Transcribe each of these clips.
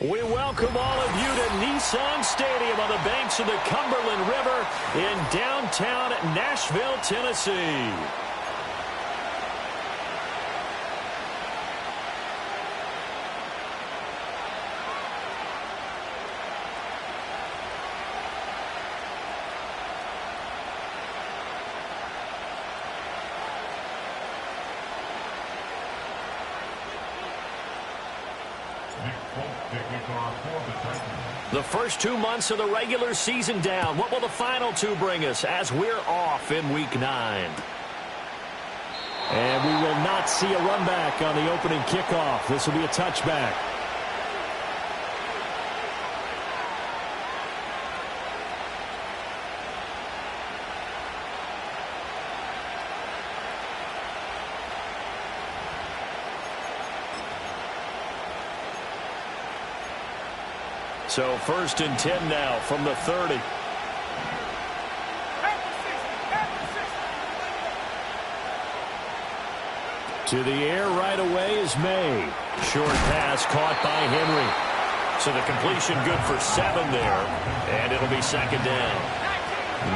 We welcome all of you to Nissan Stadium on the banks of the Cumberland River in downtown Nashville, Tennessee. The first 2 months of the regular season down. What will the final two bring us as we're off in Week 9? And we will not see a run back on the opening kickoff. This will be a touchback. So 1st and 10 now from the 30. To the air right away is May. Short pass caught by Henry. So the completion good for 7 there. And it'll be 2nd down.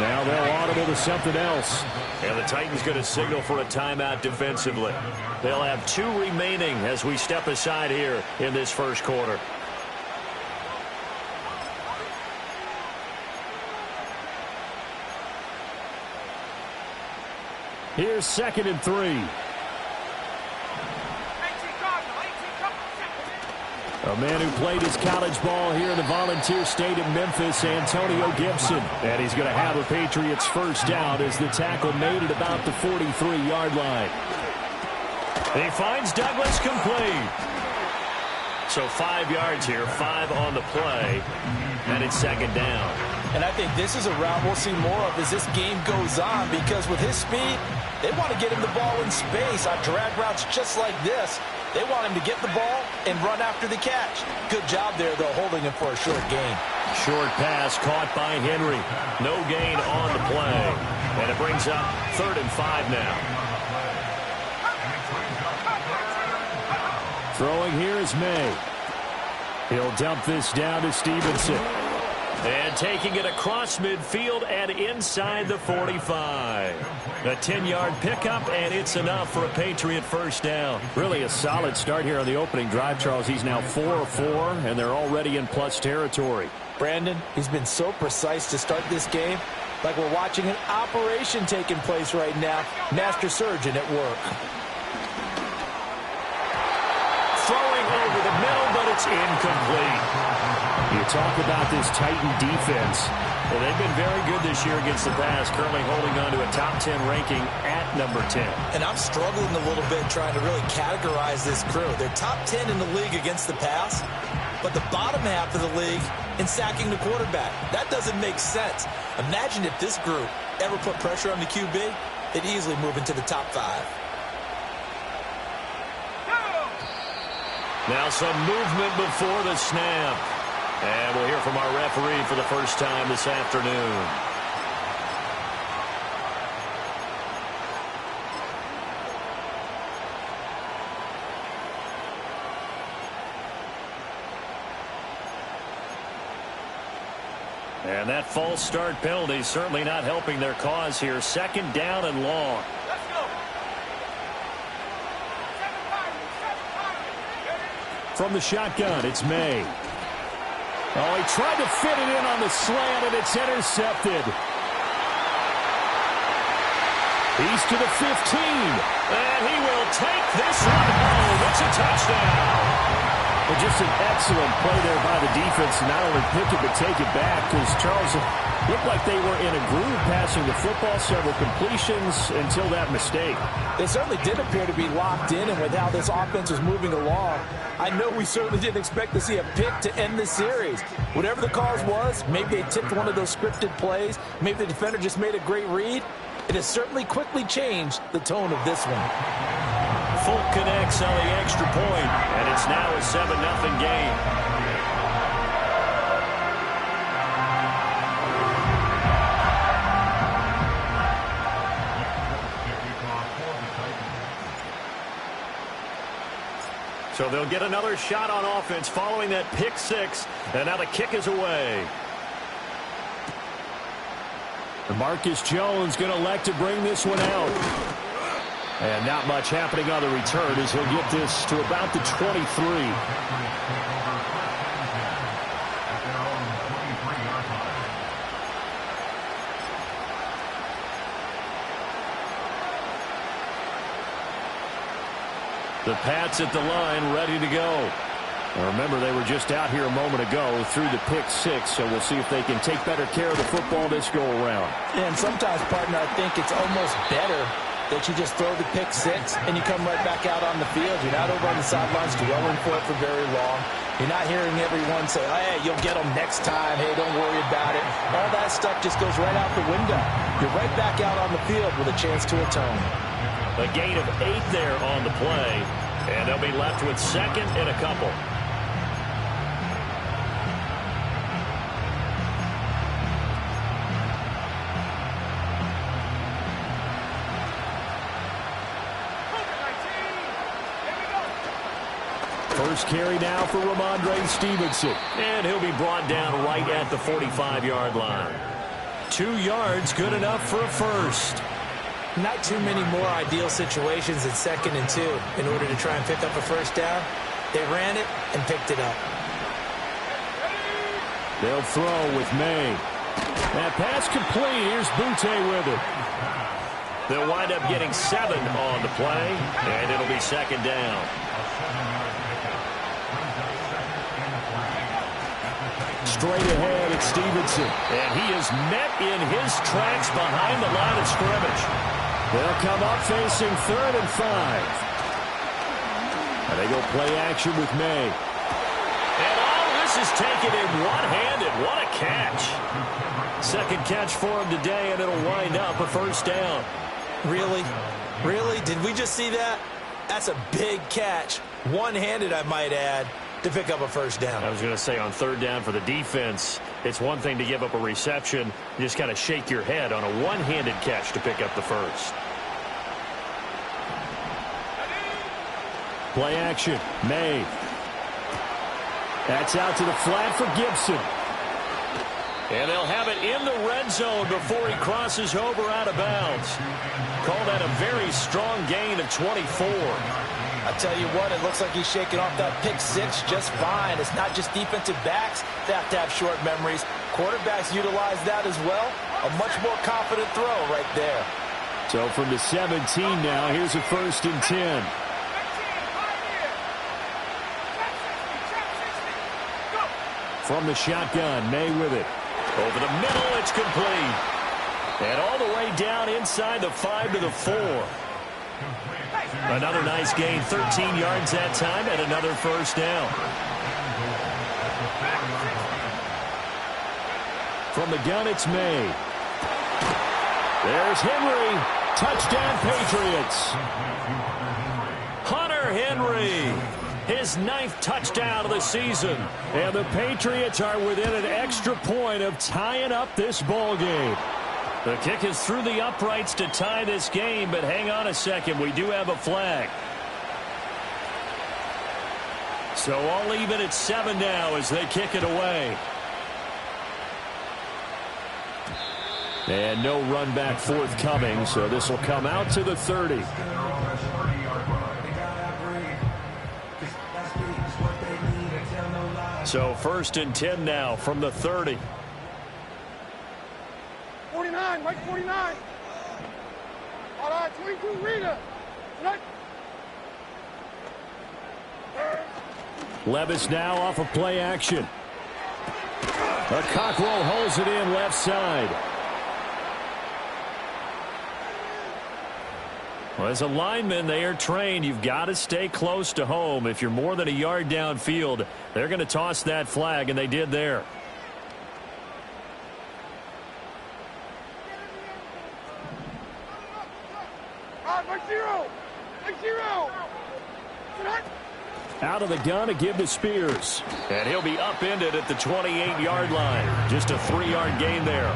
Now they'll audible to something else. And the Titans going to signal for a timeout defensively. They'll have 2 remaining as we step aside here in this first quarter. Here's 2nd and 3. A man who played his college ball here in the Volunteer State of Memphis, Antonio Gibson. And he's going to have a Patriots first down as the tackle made at about the 43-yard line. He finds Douglas complete. So 5 yards here, 5 on the play, and it's 2nd down. And I think this is a route we'll see more of as this game goes on, because with his speed, they want to get him the ball in space on drag routes just like this. They want him to get the ball and run after the catch. Good job there, though, holding him for a short gain. Short pass caught by Henry. No gain on the play. And it brings up 3rd and 5 now. Throwing here is May. He'll dump this down to Stevenson. And taking it across midfield and inside the 45. A 10-yard pickup, and it's enough for a Patriot first down. Really a solid start here on the opening drive, Charles. He's now 4 of 4, and they're already in plus territory. Brandon, he's been so precise to start this game, like we're watching an operation taking place right now. Master surgeon at work. Throwing over the middle, but it's incomplete. You talk about this Titan defense. Well, they've been very good this year against the pass, currently holding on to a top 10 ranking at number 10. And I'm struggling a little bit trying to really categorize this crew. They're top 10 in the league against the pass, but the bottom half of the league in sacking the quarterback. That doesn't make sense. Imagine if this group ever put pressure on the QB, they'd easily move into the top 5. Now some movement before the snap. And we'll hear from our referee for the first time this afternoon. And that false start penalty certainly not helping their cause here. 2nd down and long. From the shotgun, it's May. Oh, he tried to fit it in on the slant, and it's intercepted. He's to the 15, and he will take this one home. It's a touchdown. Well, just an excellent play there by the defense to not only pick it but take it back, because Charles looked like they were in a groove passing the football, several completions until that mistake. They certainly did appear to be locked in, and with how this offense was moving along, I know we certainly didn't expect to see a pick to end the series. Whatever the cause was, maybe they tipped one of those scripted plays, maybe the defender just made a great read. It has certainly quickly changed the tone of this one. Folk connects on the extra point, and it's now a 7-0 game. So they'll get another shot on offense following that pick six. And now the kick is away. Marcus Jones going to elect to bring this one out. And not much happening on the return as he'll get this to about the 23. The Pats at the line, ready to go. Now remember, they were just out here a moment ago through the pick six, so we'll see if they can take better care of the football this go-around. And sometimes, partner, I think it's almost better that you just throw the pick six and you come right back out on the field. You're not over on the sidelines dwelling for it for very long. You're not hearing everyone say, hey, you'll get them next time. Hey, don't worry about it. All that stuff just goes right out the window. You're right back out on the field with a chance to atone. A gain of 8 there on the play, and they'll be left with second and a couple. First carry now for Ramondre Stevenson, and he'll be brought down right at the 45-yard line. 2 yards, good enough for a first. Not too many more ideal situations at 2nd and 2 in order to try and pick up a first down. They ran it and picked it up. They'll throw with May. That pass complete. Here's Butte with it. They'll wind up getting 7 on the play, and it'll be second down. Straight ahead, it's Stevenson. And he is met in his tracks behind the line of scrimmage. They'll come up facing 3rd and 5. And they go play action with May. And all this is taken in one-handed. What a catch. Second catch for him today, and it'll wind up a first down. Really? Really? Did we just see that? That's a big catch. One-handed, I might add, to pick up a first down. I was going to say on 3rd down for the defense, it's one thing to give up a reception. You just kind of shake your head on a one-handed catch to pick up the first. Play action. May. That's out to the flat for Gibson. And they'll have it in the red zone before he crosses over out of bounds. Call that a very strong gain of 24. I tell you what, it looks like he's shaking off that pick six just fine. It's not just defensive backs that have to have short memories. Quarterbacks utilize that as well. A much more confident throw right there. So from the 17 now, here's a 1st and 10. From the shotgun, May with it. Over the middle, it's complete. And all the way down inside the 5 to the 4. Another nice gain, 13 yards that time, and another first down. From the gun, it's May. There's Henry. Touchdown, Patriots. Hunter Henry. His 9th touchdown of the season. And the Patriots are within an extra point of tying up this ball game. The kick is through the uprights to tie this game, but hang on a second. We do have a flag. So all even at 7 now as they kick it away. And no run back forthcoming, so this will come out to the 30. So 1st and 10 now from the 30. 49, Mike 49. All right, 22, Rita. Levis now off of play action. A Cockrell holds it in left side. Well, as a lineman, they are trained. You've got to stay close to home. If you're more than a yard downfield, they're going to toss that flag, and they did there. Out of the gun to give to Spears. And he'll be upended at the 28-yard line. Just a 3-yard gain there.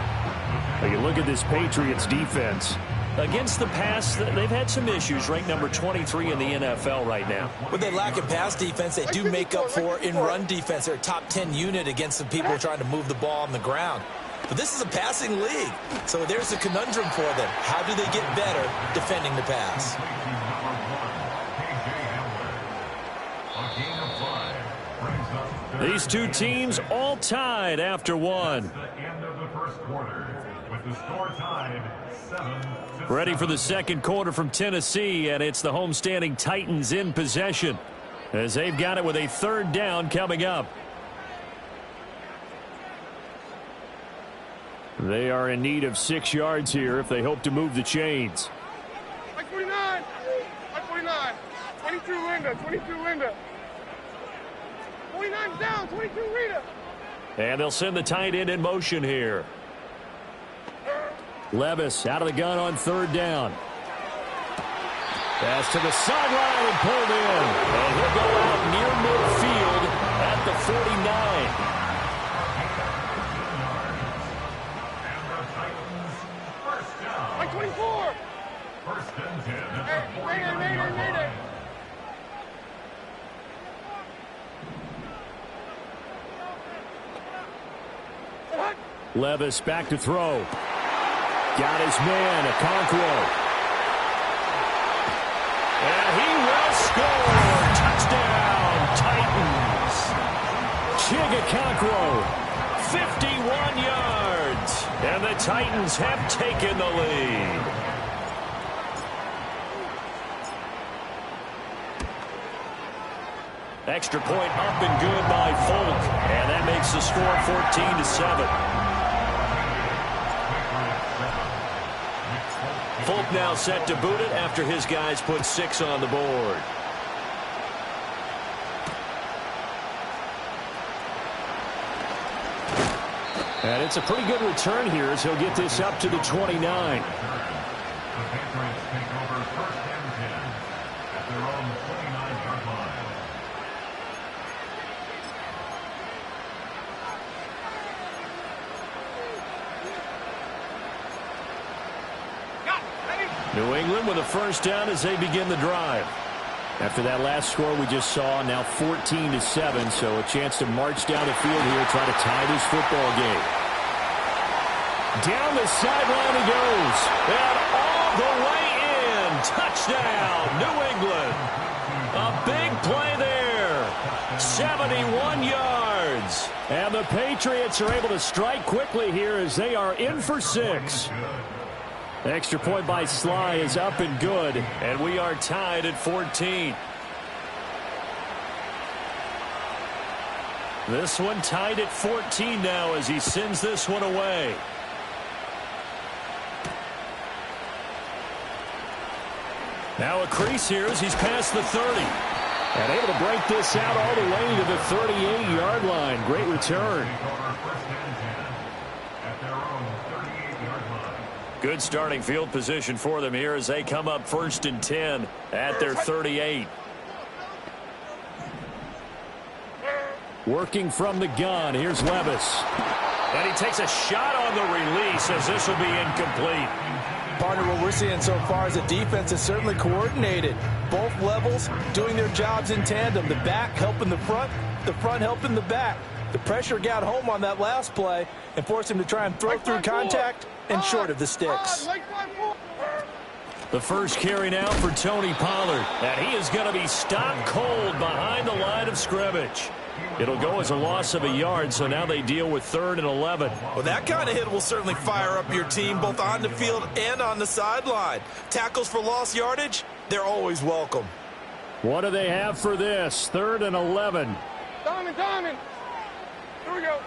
Now you look at this Patriots defense. Against the pass, they've had some issues. Ranked number 23 in the NFL right now. When they lack in pass defense, they do make up for in run defense. They're a top 10 unit against some people trying to move the ball on the ground. But this is a passing league, so there's a conundrum for them. How do they get better defending the pass? These two teams all tied after one. Ready for the second quarter from Tennessee, and it's the homestanding Titans in possession as they've got it with a third down coming up. They are in need of 6 yards here if they hope to move the chains. 49, 49, 22 Linda, 22 Linda. 49's down, 22 Rita. And they'll send the tight end in motion here. Levis out of the gun on third down. Pass to the sideline and pulled in. And he'll go out near midfield at the 49. Like 24. First and 10. Mayday. Levis back to throw. Got his man, Okonkwo. And he will score. Touchdown, Titans. Okonkwo, 51 yards. And the Titans have taken the lead. Extra point up and good by Folk. And that makes the score 14-7. Folk now set to boot it after his guys put 6 on the board. And it's a pretty good return here as he'll get this up to the 29. The Patriots take over first and 10 at their own 29-yard line. New England with a first down as they begin the drive. After that last score we just saw, now 14-7, so a chance to march down the field here, try to tie this football game. Down the sideline he goes, and all the way in. Touchdown, New England. A big play there. 71 yards. And the Patriots are able to strike quickly here as they are in for 6. Extra point by Sly is up and good, and we are tied at 14. This one tied at 14 now as he sends this one away. Now a crease here as he's past the 30. And able to break this out all the way to the 38-yard line. Great return. Good starting field position for them here as they come up first and 10 at their 38. Working from the gun, here's Levis. And he takes a shot on the release as this will be incomplete. Partner, what we're seeing so far is the defense is certainly coordinated. Both levels doing their jobs in tandem. The back helping the front helping the back. The pressure got home on that last play and forced him to try and throw through contact and short of the sticks. The first carry now for Tony Pollard. And he is going to be stopped cold behind the line of scrimmage. It'll go as a loss of a yard, so now they deal with 3rd and 11. Well, that kind of hit will certainly fire up your team both on the field and on the sideline. Tackles for lost yardage, they're always welcome. What do they have for this? 3rd and 11. Diamond. Here we go.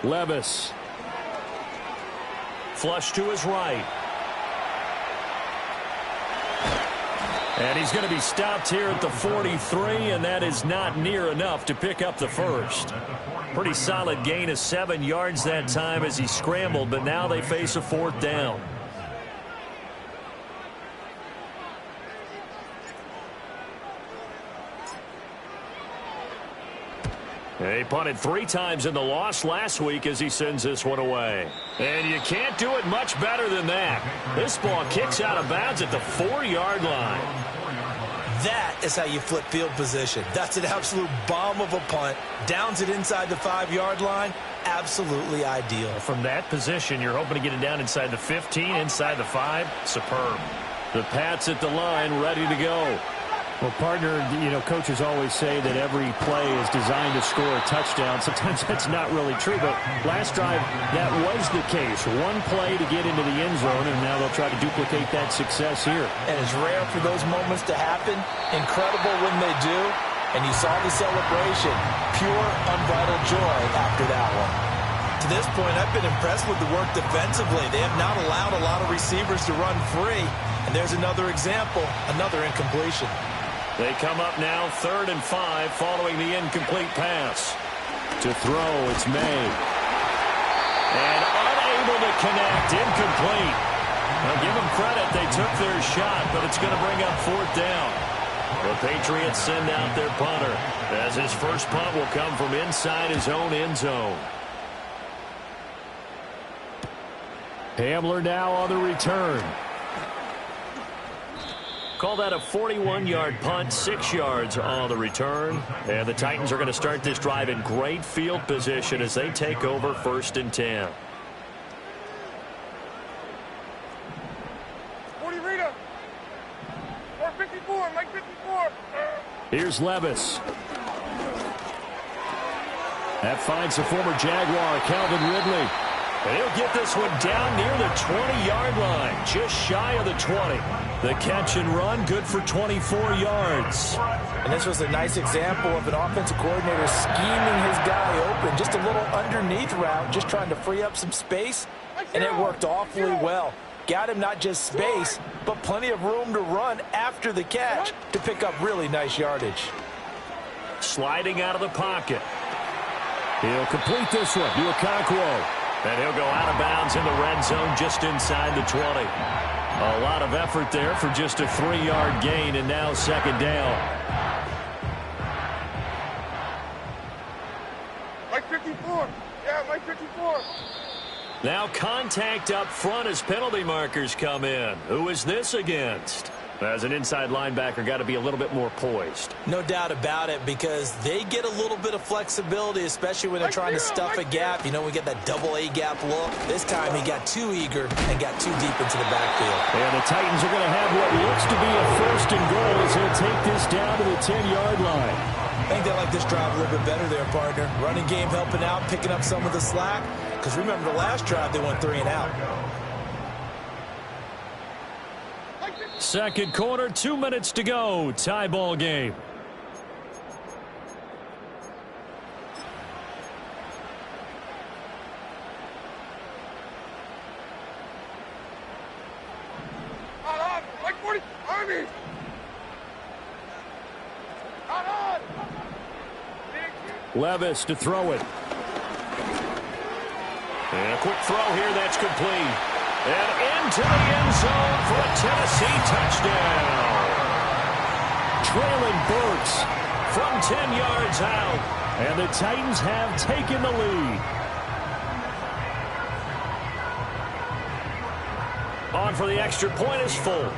Levis. Flush to his right. And he's going to be stopped here at the 43, and that is not near enough to pick up the first. Pretty solid gain of 7 yards that time as he scrambled, but now they face a 4th down. He punted 3 times in the loss last week as he sends this one away. And you can't do it much better than that. This ball kicks out of bounds at the 4-yard line. That is how you flip field position. That's an absolute bomb of a punt. Downs it inside the 5-yard line. Absolutely ideal. From that position, you're hoping to get it down inside the 15, inside the 5. Superb. The Pats at the line, ready to go. Well, partner, you know, coaches always say that every play is designed to score a touchdown. Sometimes that's not really true, but last drive, that was the case. One play to get into the end zone, and now they'll try to duplicate that success here. And it's rare for those moments to happen. Incredible when they do. And you saw the celebration. Pure, unbridled joy after that one. To this point, I've been impressed with the work defensively. They have not allowed a lot of receivers to run free. And there's another example, another incompletion. They come up now 3rd and 5 following the incomplete pass. To throw, it's May. And unable to connect, incomplete. Now give them credit, they took their shot, but it's going to bring up 4th down. The Patriots send out their punter, as his first punt will come from inside his own end zone. Hamler now on the return. Call that a 41-yard punt, 6 yards on the return. And the Titans are going to start this drive in great field position as they take over 1st and 10. 40 Rita. 454, Mike 54. Here's Levis. That finds the former Jaguar, Calvin Ridley. And he'll get this one down near the 20-yard line, just shy of the 20. The catch and run, good for 24 yards. And this was a nice example of an offensive coordinator scheming his guy open. Just a little underneath route, just trying to free up some space. And it worked awfully well. Got him not just space, but plenty of room to run after the catch to pick up really nice yardage. Sliding out of the pocket. He'll complete this one to Okonkwo. And he'll go out of bounds in the red zone just inside the 20. A lot of effort there for just a 3-yard gain, and now 2nd down. Mike 54. Yeah, Mike 54. Now contact up front as penalty markers come in. Who is this against? As an inside linebacker, got to be a little bit more poised. No doubt about it, because they get a little bit of flexibility, especially when they're trying to stuff a gap. You know, we get that double A gap look. This time he got too eager and got too deep into the backfield. And the Titans are going to have what looks to be a 1st and goal as they'll take this down to the 10-yard line. I think they like this drive a little bit better there, partner. Running game helping out, picking up some of the slack. Because remember, the last drive they went 3 and out. 2nd quarter, 2 minutes to go. Tie ball game. On, Mike 40, Army. On. Levis to throw it. And a quick throw here, that's complete. And into the end zone for a Tennessee touchdown. Traylon Burks From 10 yards out. And the Titans have taken the lead. On for the extra point is Folk.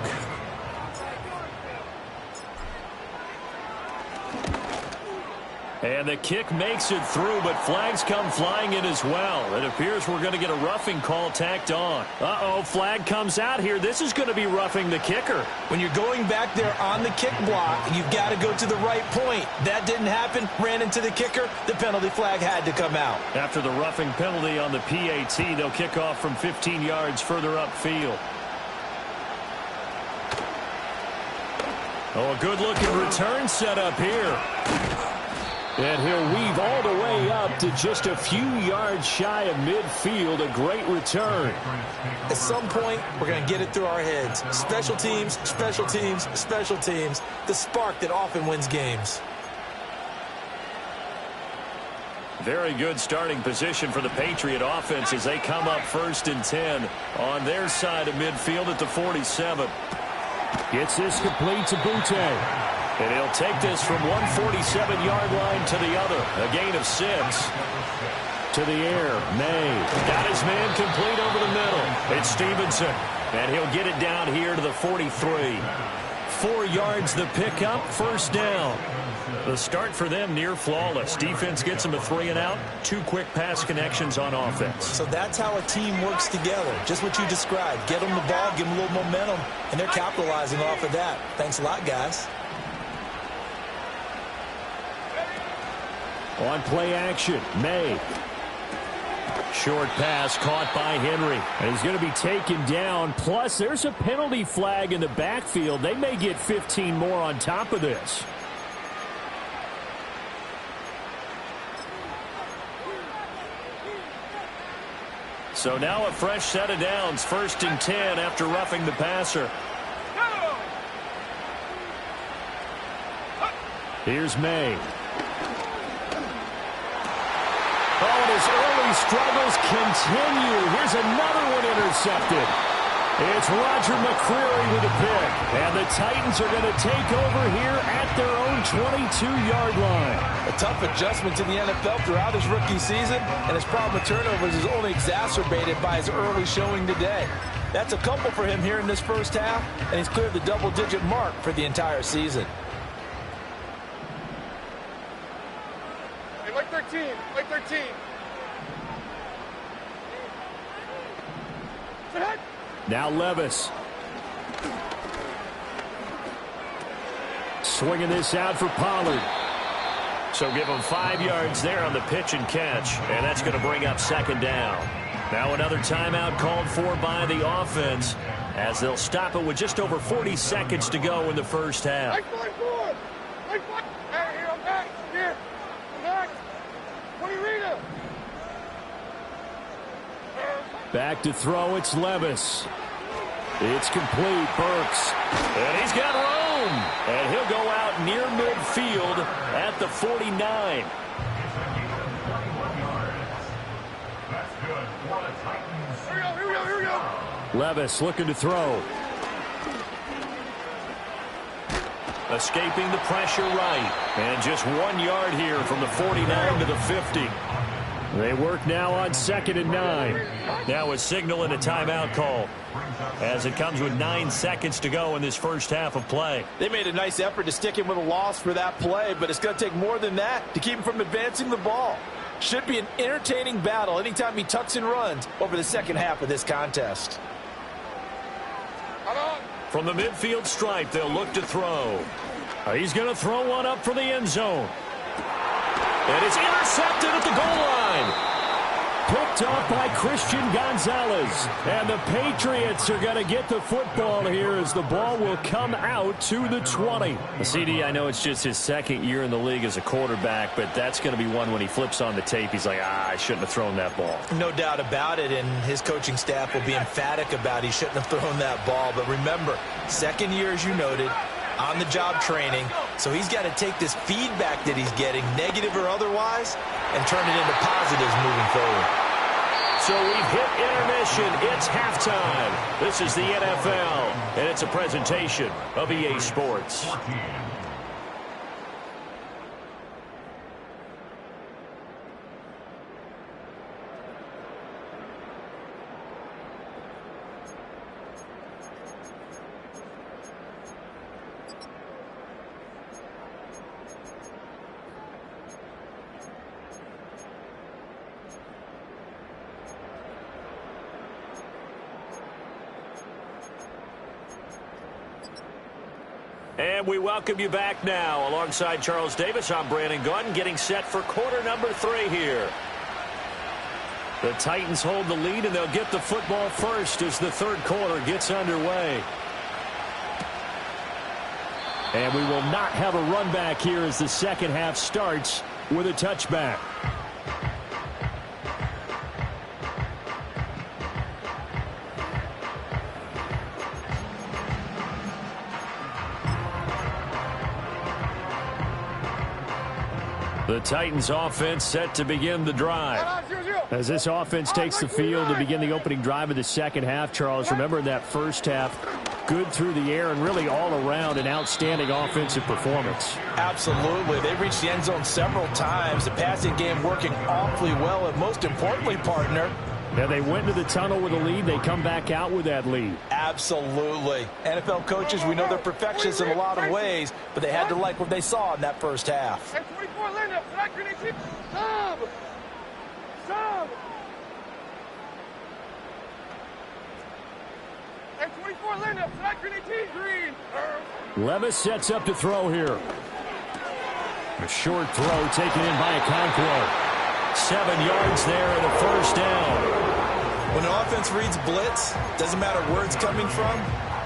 And the kick makes it through, but flags come flying in as well. It appears we're going to get a roughing call tacked on. Uh-oh, flag comes out here. This is going to be roughing the kicker. When you're going back there on the kick block, you've got to go to the right point. That didn't happen. Ran into the kicker. The penalty flag had to come out. After the roughing penalty on the PAT, they'll kick off from 15 yards further upfield. Oh, a good-looking return set up here. And he'll weave all the way up to just a few yards shy of midfield. A great return. At some point, we're going to get it through our heads. Special teams, special teams, special teams. The spark that often wins games. Very good starting position for the Patriot offense as they come up 1st and 10 on their side of midfield at the 47. Gets this complete to Butte. And he'll take this from 147-yard line to the other. A gain of 6. To the air, May. Got his man complete over the middle. It's Stevenson. And he'll get it down here to the 43. 4 yards the pickup, first down. The start for them near flawless. Defense gets them a 3 and out. 2 quick pass connections on offense. So that's how a team works together. Just what you described. Get them the ball, give them a little momentum, and they're capitalizing off of that. Thanks a lot, guys. On play action, May. Short pass caught by Henry. And he's going to be taken down. Plus, there's a penalty flag in the backfield. They may get 15 more on top of this. So now a fresh set of downs. 1st and 10 after roughing the passer. Here's May. Oh, and his early struggles continue. Here's another one intercepted. It's Roger McCreary with a pick. And the Titans are going to take over here at their own 22-yard line. A tough adjustment to the NFL throughout his rookie season, and his problem with turnovers is only exacerbated by his early showing today. That's a couple for him here in this first half, and he's cleared the double-digit mark for the entire season. Hey, like 13, like 13. Now Levis. Swinging this out for Pollard. So give him 5 yards there on the pitch and catch, and that's going to bring up 2nd down. Now another timeout called for by the offense as they'll stop it with just over 40 seconds to go in the first half. Hey, here, I'm back. Here, I'm back. What do you read him? Back to throw, it's Levis. It's complete, Burks. And he's got room. And he'll go out near midfield at the 49. Here we go. Levis looking to throw. Escaping the pressure right. And just 1 yard here from the 49 to the 50. They work now on 2nd and 9. Now a signal and a timeout call as it comes with 9 seconds to go in this first half of play. They made a nice effort to stick him with a loss for that play, but it's going to take more than that to keep him from advancing the ball. Should be an entertaining battle anytime he tucks and runs over the second half of this contest. From the midfield stripe, they'll look to throw. He's going to throw one up for the end zone. And it's intercepted at the goal line. Picked off by Christian Gonzalez. And the Patriots are going to get the football here as the ball will come out to the 20. CD, I know it's just his 2nd year in the league as a quarterback, but that's going to be one when he flips on the tape. He's like, I shouldn't have thrown that ball. No doubt about it, and his coaching staff will be emphatic about he shouldn't have thrown that ball. But remember, 2nd year, as you noted, on-the-job training. So he's got to take this feedback that he's getting, negative or otherwise, and turn it into positives moving forward. So we've hit intermission. It's halftime. This is the NFL, and it's a presentation of EA Sports. And we welcome you back now. Alongside Charles Davis, I'm Brandon Gunn, getting set for quarter number 3 here. The Titans hold the lead, and they'll get the football first as the 3rd quarter gets underway. And we will not have a run back here as the second half starts with a touchback. The Titans offense set to begin the drive. As this offense takes the field to begin the opening drive of the second half, Charles, remember in that first half, good through the air and really all around an outstanding offensive performance. Absolutely. They reached the end zone several times. The passing game working awfully well, and most importantly, partner, yeah, they went into the tunnel with a lead. They come back out with that lead. Absolutely. NFL coaches, we know they're perfectionists in a lot of ways, but they had to like what they saw in that first half. And 24 Linda, flat grenade, sub! Sub! And 24 Linda, flat grenade, green! Levis sets up to throw here. A short throw taken in by Okonkwo. 7 yards there and a first down. When an offense reads blitz, doesn't matter where it's coming from,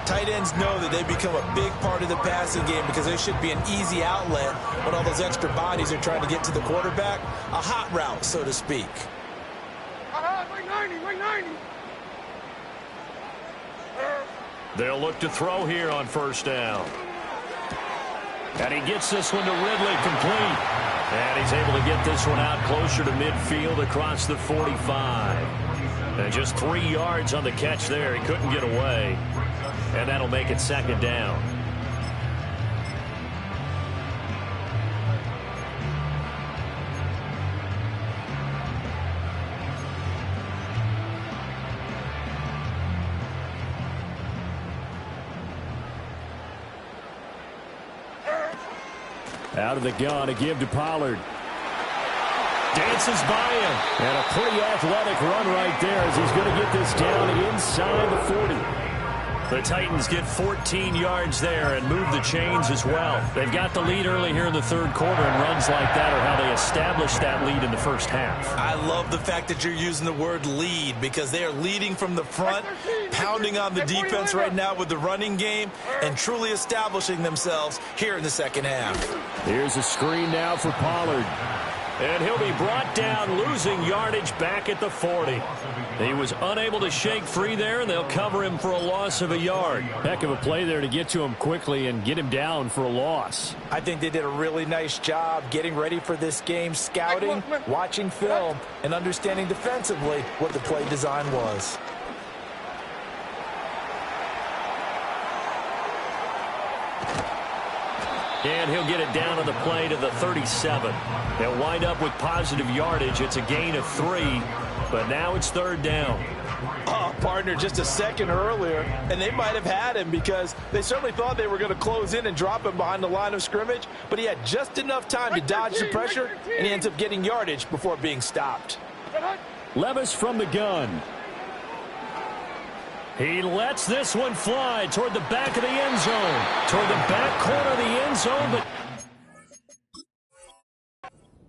tight ends know that they become a big part of the passing game because there should be an easy outlet when all those extra bodies are trying to get to the quarterback. A hot route, so to speak. Wait 90, wait 90! They'll look to throw here on first down. And he gets this one to Ridley, complete. And he's able to get this one out closer to midfield across the 45. And just 3 yards on the catch there. He couldn't get away. And that'll make it second down. Out of the gun, a give to Pollard. Dances by him. And a pretty athletic run right there as he's going to get this down inside the 40. The Titans get 14 yards there and move the chains as well. They've got the lead early here in the third quarter, and runs like that are how they establish that lead in the first half. I love the fact that you're using the word lead because they are leading from the front, pounding on the defense right now with the running game, and truly establishing themselves here in the second half. Here's a screen now for Pollard. And he'll be brought down, losing yardage back at the 40. He was unable to shake free there, and they'll cover him for a loss of a yard. Heck of a play there to get to him quickly and get him down for a loss. I think they did a really nice job getting ready for this game, scouting, watching film, and understanding defensively what the play design was. And he'll get it down on the play to the 37. They'll wind up with positive yardage. It's a gain of 3, but now it's third down. Oh, partner, just a second earlier, and they might have had him because they certainly thought they were going to close in and drop him behind the line of scrimmage, but he had just enough time to dodge the pressure, and he ends up getting yardage before being stopped. Levis from the gun. He lets this one fly toward the back of the end zone. Toward the back corner of the end zone, but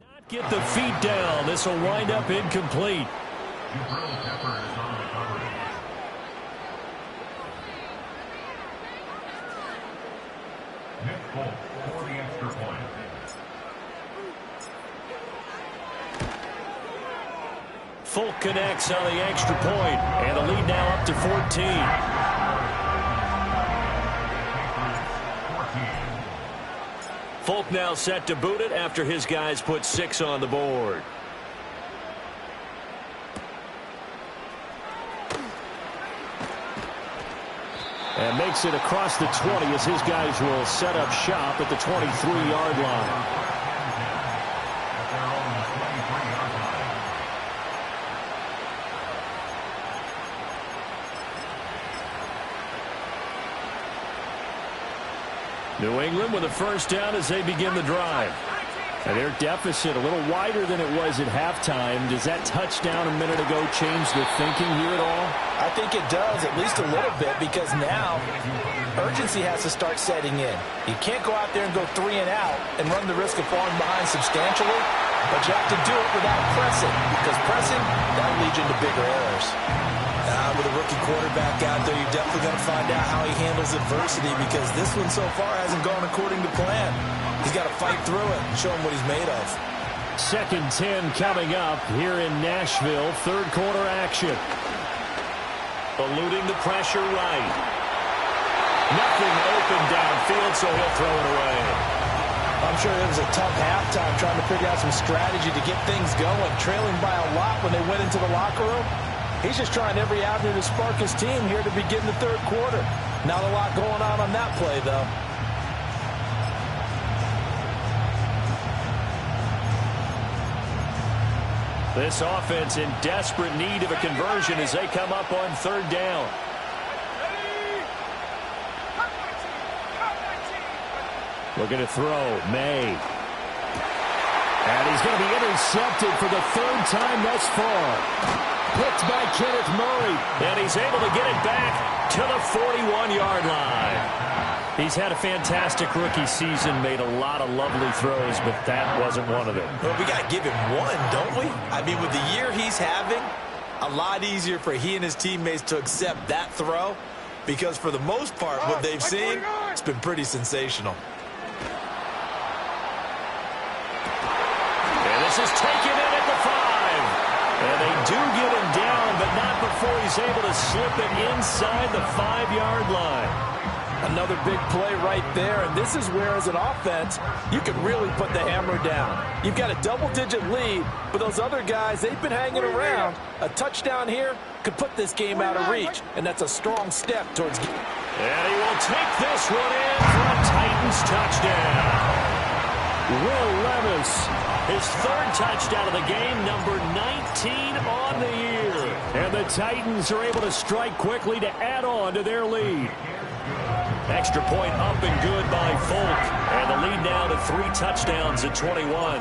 not get the feet down. This will wind up incomplete. Nick Folk for the extra point. Folk connects on the extra point, and the lead now up to 14. Folk now set to boot it after his guys put 6 on the board. And makes it across the 20 as his guys will set up shop at the 23-yard line. New England with a first down as they begin the drive. And their deficit a little wider than it was at halftime. Does that touchdown a minute ago change the thinking here at all? I think it does, at least a little bit, because now urgency has to start setting in. You can't go out there and go 3 and out and run the risk of falling behind substantially, but you have to do it without pressing, because pressing, that'll lead you into bigger errors. With a rookie quarterback out there, you're definitely going to find out how he handles adversity, because this one so far hasn't gone according to plan. He's got to fight through it and show him what he's made of. 2nd 10 coming up here in Nashville. Third quarter action. Eluding the pressure right. Nothing open downfield, so he'll throw it away. I'm sure it was a tough halftime trying to figure out some strategy to get things going. Trailing by a lot when they went into the locker room. He's just trying every avenue to spark his team here to begin the third quarter. Not a lot going on that play, though. This offense in desperate need of a conversion as they come up on third down. Looking to throw, May. And he's going to be intercepted for the third time thus far. Picked by Kenneth Murray. And he's able to get it back to the 41-yard line. He's had a fantastic rookie season, made a lot of lovely throws, but that wasn't one of them. Well, we got to give him one, don't we? I mean, with the year he's having, a lot easier for he and his teammates to accept that throw because for the most part, what they've seen, it's been pretty sensational. And this is taken in at the 5. And they do get him down, but not before he's able to slip it inside the 5-yard line. Another big play right there, and this is where, as an offense, you can really put the hammer down. You've got a double-digit lead, but those other guys, they've been hanging around. A touchdown here could put this game out of reach, and that's a strong step towards... And he will take this one in for a Titans touchdown. Will Levis, his third touchdown of the game, number 19 on the year. And the Titans are able to strike quickly to add on to their lead. Extra point up and good by Folk. And the lead now to 3 touchdowns at 21.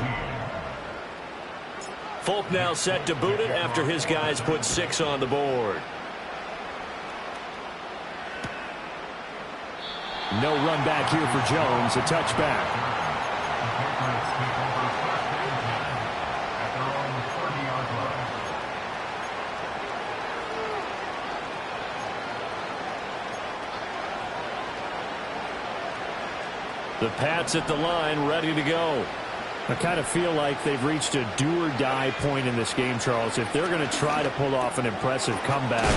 Folk now set to boot it after his guys put 6 on the board. No run back here for Jones. A touchback. The Pats at the line, ready to go. I kind of feel like they've reached a do-or-die point in this game, Charles. If they're going to try to pull off an impressive comeback,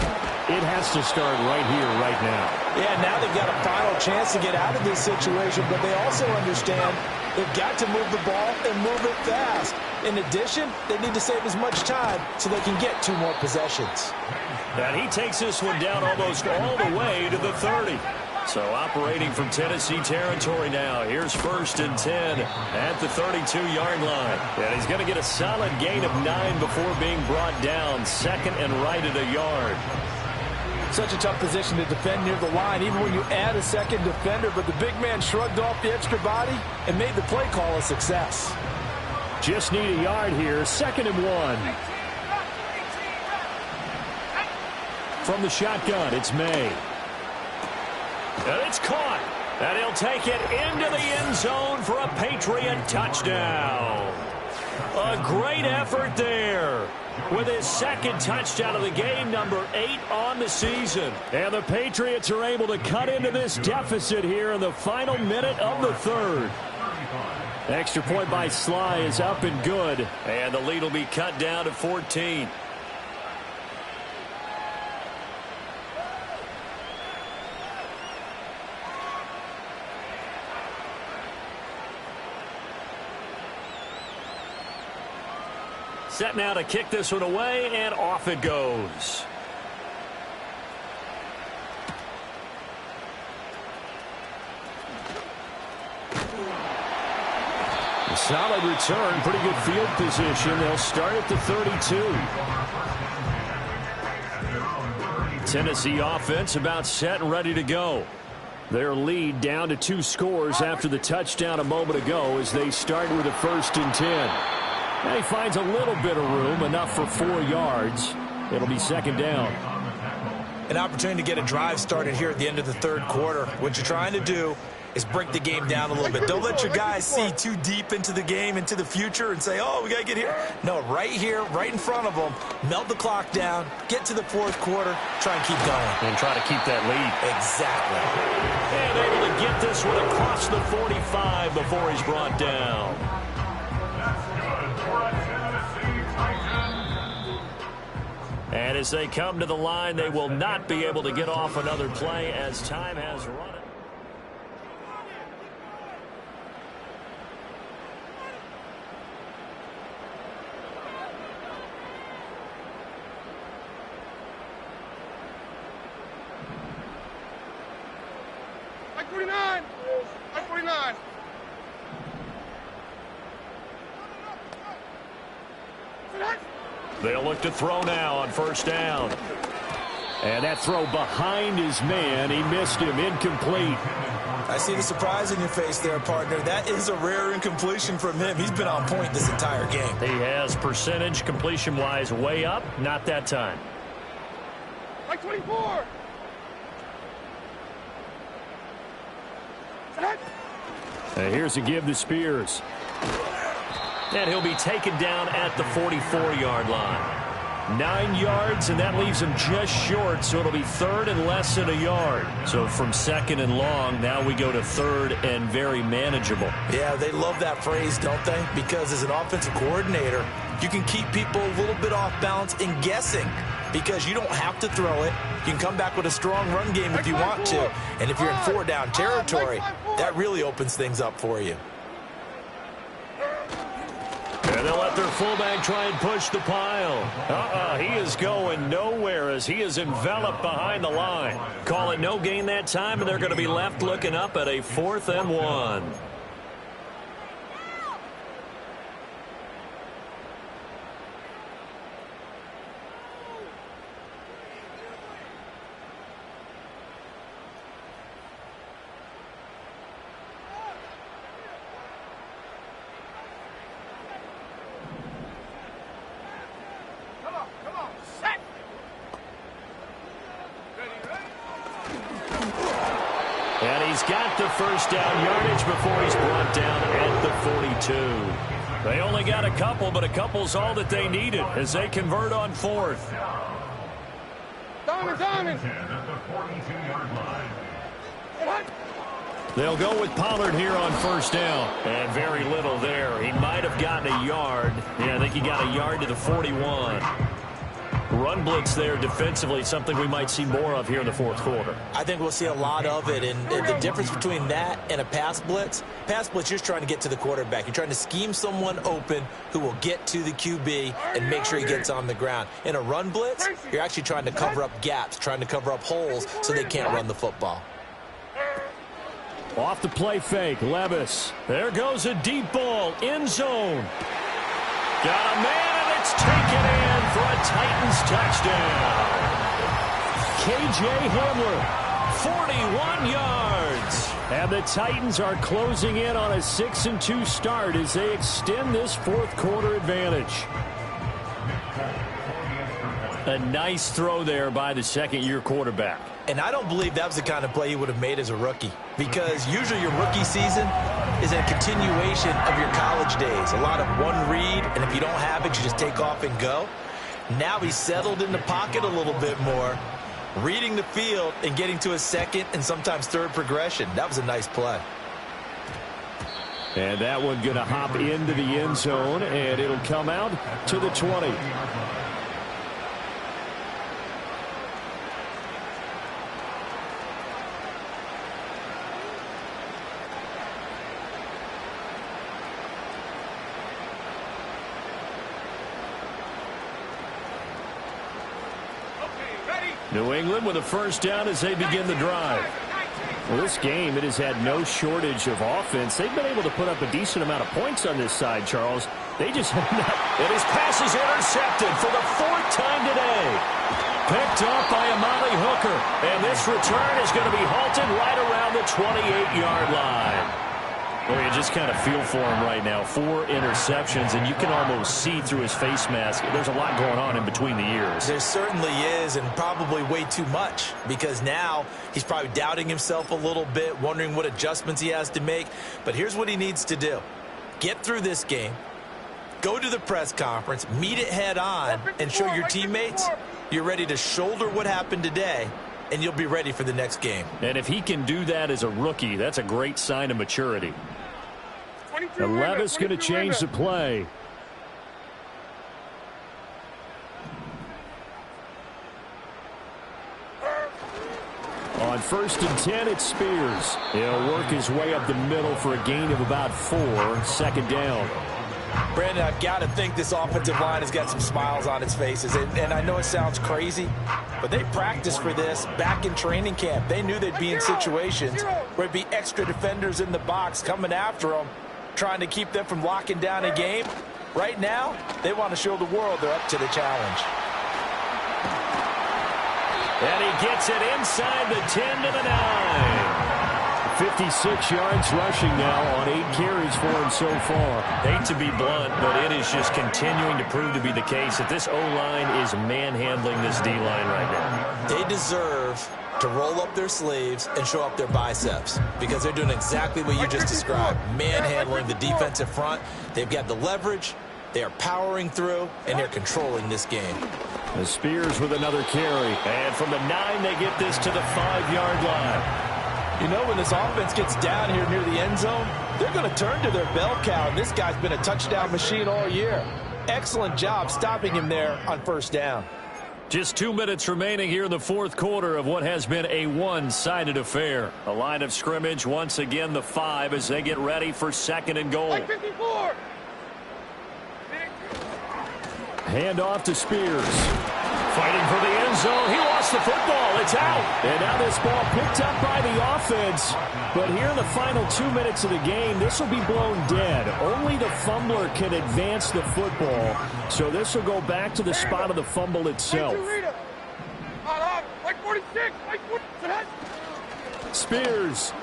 it has to start right here, right now. Yeah, now they've got a final chance to get out of this situation, but they also understand they've got to move the ball and move it fast. In addition, they need to save as much time so they can get 2 more possessions. And he takes this one down almost all the way to the 30. So operating from Tennessee territory now. Here's 1st and 10 at the 32-yard line. And he's going to get a solid gain of 9 before being brought down. 2nd and right at a yard. Such a tough position to defend near the line, even when you add a second defender. But the big man shrugged off the extra body and made the play call a success. Just need a yard here. 2nd and 1. From the shotgun, it's May. And it's caught. And he'll take it into the end zone for a Patriot touchdown. A great effort there with his 2nd touchdown of the game, number 8 on the season. And the Patriots are able to cut into this deficit here in the final minute of the 3rd. Extra point by Sly is up and good. And the lead will be cut down to 14. Set now to kick this one away, and off it goes. A solid return, pretty good field position. They'll start at the 32. Tennessee offense about set and ready to go. Their lead down to 2 scores after the touchdown a moment ago as they start with a 1st and 10. And he finds a little bit of room, enough for 4 yards. It'll be 2nd down. An opportunity to get a drive started here at the end of the 3rd quarter. What you're trying to do is break the game down a little bit. Don't let your guys see too deep into the game, into the future, and say, oh, we got to get here. No, right here, right in front of them, melt the clock down, get to the 4th quarter, try and keep going. And try to keep that lead. Exactly. And able to get this one across the 45 before he's brought down. And as they come to the line, they will not be able to get off another play as time has run it. Like 49. Like 49. They'll look to throw now on first down. And that throw behind his man. He missed him. Incomplete. I see the surprise in your face there, partner. That is a rare incompletion from him. He's been on point this entire game. He has percentage completion-wise way up. Not that time. Like 24. And here's a give to Spears. And he'll be taken down at the 44-yard line. 9 yards, and that leaves him just short, so it'll be third and less than a yard. So from second and long, now we go to third and very manageable. Yeah, they love that phrase, don't they? Because as an offensive coordinator, you can keep people a little bit off balance and guessing because you don't have to throw it. You can come back with a strong run game if you want to. And if you're in 4-down territory, that really opens things up for you. And they'll let their fullback try and push the pile. He is going nowhere as he is enveloped behind the line. Call it no gain that time, and they're going to be left looking up at a 4th and 1. And he's got the first down yardage before he's brought down at the 42. They only got a couple, but a couple's all that they needed as they convert on 4th. Diamond. At the 42-yard line. They'll go with Pollard here on first down. And very little there. He might have gotten a yard. Yeah, I think he got a yard to the 41. Run blitz there defensively, something we might see more of here in the 4th quarter. I think we'll see a lot of it, and the difference between that and a pass blitz, you're just trying to get to the quarterback. You're trying to scheme someone open who will get to the QB and make sure he gets on the ground. In a run blitz, you're actually trying to cover up gaps, trying to cover up holes so they can't run the football. Off the play fake, Levis. There goes a deep ball, end zone. Got a man, and it's taken in for a Titans touchdown. K.J. Hamler, 41 yards. And the Titans are closing in on a 6-2 start as they extend this 4th quarter advantage. A nice throw there by the second-year quarterback. And I don't believe that was the kind of play he would have made as a rookie, because usually your rookie season is a continuation of your college days. A lot of one read, and if you don't have it, you just take off and go. Now he's settled in the pocket a little bit more, reading the field and getting to a second and sometimes third progression. That was a nice play. And that one going to hop into the end zone, and it'll come out to the 20. New England with a first down as they begin the drive. Well, this game, it has had no shortage of offense. They've been able to put up a decent amount of points on this side, Charles. They just have not. And his pass is intercepted for the 4th time today. Picked off by Amali Hooker. And this return is going to be halted right around the 28-yard line. Well, you just kind of feel for him right now. 4 interceptions, and you can almost see through his face mask. There's a lot going on in between the ears. There certainly is, and probably way too much, because now he's probably doubting himself a little bit, wondering what adjustments he has to make. But here's what he needs to do. Get through this game, go to the press conference, meet it head on, and show your teammates you're ready to shoulder what happened today, and you'll be ready for the next game. And if he can do that as a rookie, that's a great sign of maturity. And Levis going to change the play. On 1st and 10, it's Spears. He'll work his way up the middle for a gain of about 4, 2nd down. Brandon, I've got to think this offensive line has got some smiles on its faces. And I know it sounds crazy, but they practiced for this back in training camp. They knew they'd be in situations where it'd be extra defenders in the box coming after them, trying to keep them from locking down a game. Right now, they want to show the world they're up to the challenge. And he gets it inside the 10 to the 9. 56 yards rushing now on 8 carries for him so far. Hate to be blunt, but it is just continuing to prove to be the case that this O-line is manhandling this D-line right now. They deserve to roll up their sleeves and show up their biceps because they're doing exactly what you just described, manhandling the defensive front. They've got the leverage, they are powering through, and they're controlling this game. The Spears with another carry. And from the 9, they get this to the 5-yard line. You know, when this offense gets down here near the end zone, they're going to turn to their bell cow, and this guy's been a touchdown machine all year. Excellent job stopping him there on first down. Just 2 minutes remaining here in the fourth quarter of what has been a one-sided affair. A line of scrimmage, once again the 5 as they get ready for 2nd and goal. 54. Hand off to Spears. Fighting for the end zone. He lost the football. It's out. And now this ball picked up by the offense. But here in the final 2 minutes of the game, this will be blown dead. Only the fumbler can advance the football. So this will go back to the spot of the fumble itself. Like 46. Spears.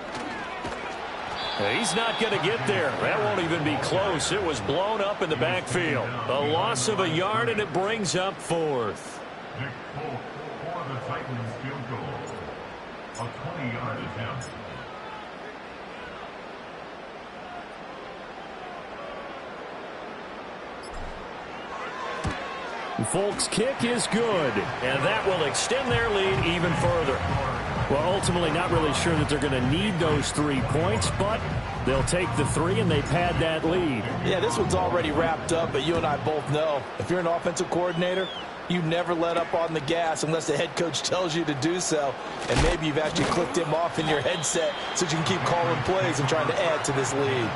He's not going to get there. That won't even be close. It was blown up in the backfield. A loss of a yard, and it brings up 4th. Nick Folk for the Titans field goal. A 20-yard attempt. Folk's kick is good. And that will extend their lead even further. Well, ultimately not really sure that they're going to need those 3 points, but they'll take the 3 and they pad that lead. Yeah, this one's already wrapped up, but you and I both know if you're an offensive coordinator, you never let up on the gas unless the head coach tells you to do so. And maybe you've actually clicked him off in your headset so you can keep calling plays and trying to add to this lead.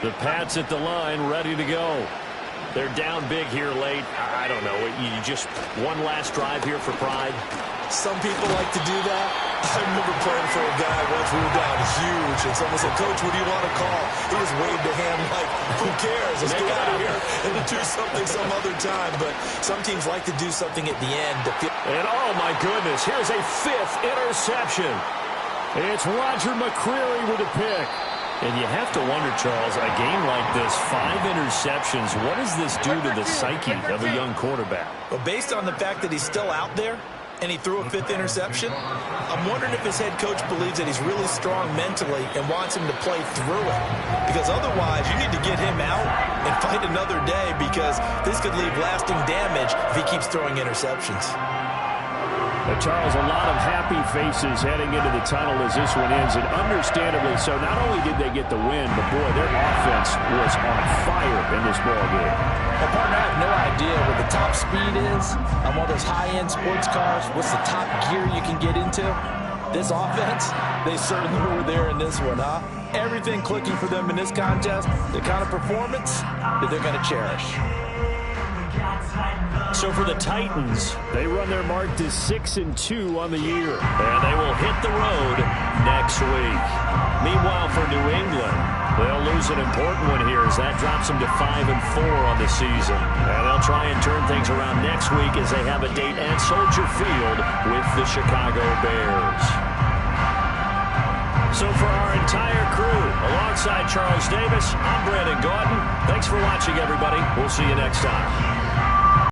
The Pats at the line, ready to go. They're down big here late. I don't know. You just one last drive here for pride. Some people like to do that. I remember playing for a guy once we were down huge, and someone said, "Coach, what do you want to call?" He just waved a hand like, "Who cares? Let's get out of here and do something some other time." But some teams like to do something at the end. And oh my goodness, here's a 5th interception. It's Roger McCreary with a pick. And you have to wonder, Charles, a game like this, 5 interceptions, what does this do to the psyche of a young quarterback? Well, based on the fact that he's still out there and he threw a 5th interception, I'm wondering if his head coach believes that he's really strong mentally and wants him to play through it. Because otherwise, you need to get him out and fight another day because this could leave lasting damage if he keeps throwing interceptions. Charles, a lot of happy faces heading into the tunnel as this one ends, and understandably so. Not only did they get the win, but boy, their offense was on fire in this ball game. Well, partner, I have no idea what the top speed is on one of those high-end sports cars. What's the top gear you can get into? This offense, they certainly were there in this one, huh? Everything clicking for them in this contest, the kind of performance that they're going to cherish. So for the Titans, they run their mark to 6-2 on the year. And they will hit the road next week. Meanwhile, for New England, they'll lose an important one here as that drops them to 5-4 on the season. And they'll try and turn things around next week as they have a date at Soldier Field with the Chicago Bears. So for our entire crew, alongside Charles Davis, I'm Brandon Gaudin. Thanks for watching, everybody. We'll see you next time.